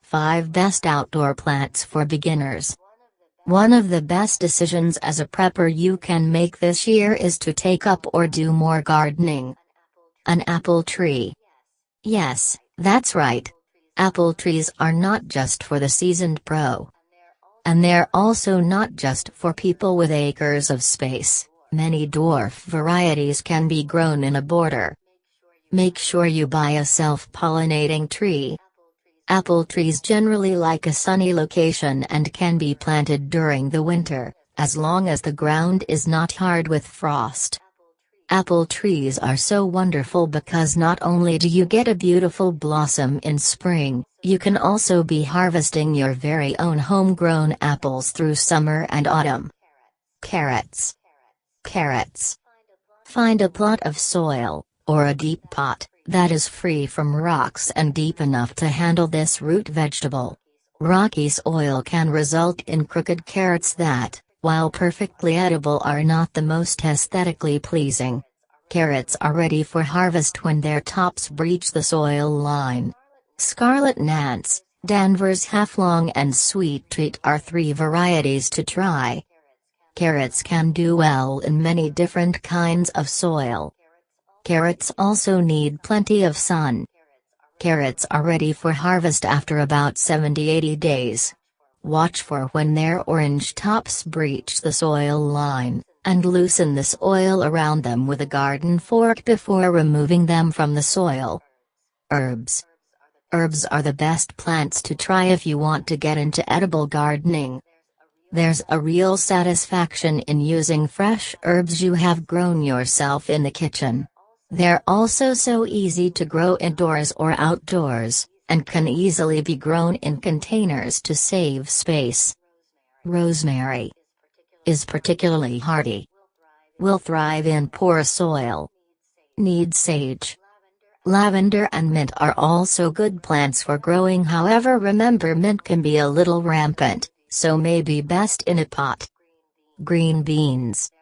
5 Best Outdoor Plants for Beginners. One of the best decisions as a prepper you can make this year is to take up or do more gardening. An apple tree. Yes, that's right. Apple trees are not just for the seasoned pro. And they're also not just for people with acres of space. Many dwarf varieties can be grown in a border. Make sure you buy a self-pollinating tree. Apple trees generally like a sunny location and can be planted during the winter, as long as the ground is not hard with frost. Apple trees are so wonderful because not only do you get a beautiful blossom in spring, you can also be harvesting your very own homegrown apples through summer and autumn. Carrots. Carrots. Find a plot of soil, or a deep pot, that is free from rocks and deep enough to handle this root vegetable. Rocky soil can result in crooked carrots that, while perfectly edible, are not the most aesthetically pleasing. Carrots are ready for harvest when their tops breach the soil line. Scarlet Nance, Danvers Half-Long and Sweet Treat are 3 varieties to try. Carrots can do well in many different kinds of soil. Carrots also need plenty of sun. Carrots are ready for harvest after about 70-80 days. Watch for when their orange tops breach the soil line, and loosen the soil around them with a garden fork before removing them from the soil. Herbs. Herbs are the best plants to try if you want to get into edible gardening. There's a real satisfaction in using fresh herbs you have grown yourself in the kitchen. They're also so easy to grow indoors or outdoors, and can easily be grown in containers to save space. Rosemary is particularly hardy. Will thrive in poor soil. Needs sage. Lavender and mint are also good plants for growing, however remember mint can be a little rampant, so may be best in a pot. Green beans.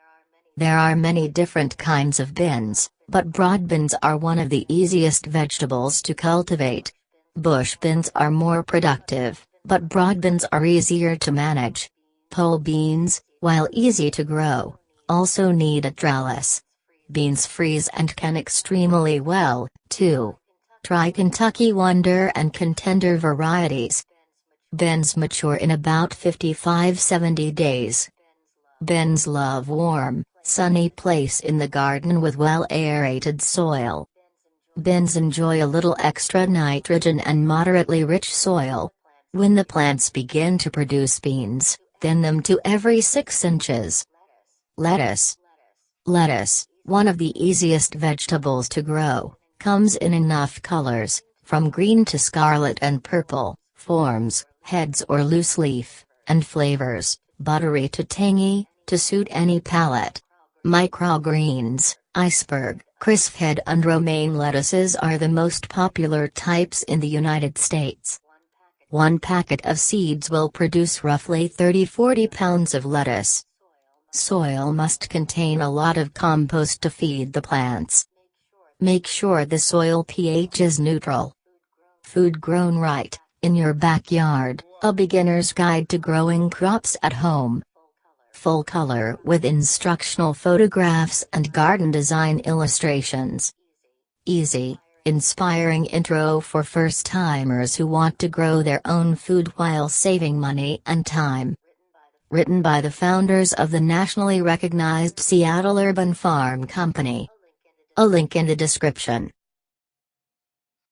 There are many different kinds of beans, but broad beans are one of the easiest vegetables to cultivate. Bush beans are more productive, but broad beans are easier to manage. Pole beans, while easy to grow, also need a trellis. Beans freeze and can extremely well, too. Try Kentucky Wonder and Contender varieties. Beans mature in about 55-70 days. Beans love warm, sunny place in the garden with well-aerated soil. Beans enjoy a little extra nitrogen and moderately rich soil. When the plants begin to produce beans, thin them to every 6 inches. Lettuce. Lettuce, one of the easiest vegetables to grow, comes in enough colors, from green to scarlet and purple, forms, heads or loose leaf, and flavors, buttery to tangy, to suit any palate. Microgreens, iceberg, crisp head and romaine lettuces are the most popular types in the United States. 1 packet of seeds will produce roughly 30-40 pounds of lettuce. Soil must contain a lot of compost to feed the plants. Make sure the soil pH is neutral. Food grown right, in your backyard, a beginner's guide to growing crops at home. Full color with instructional photographs and garden design illustrations. Easy, inspiring intro for first-timers who want to grow their own food while saving money and time. Written by the founders of the nationally recognized Seattle Urban Farm Company. A link in the description.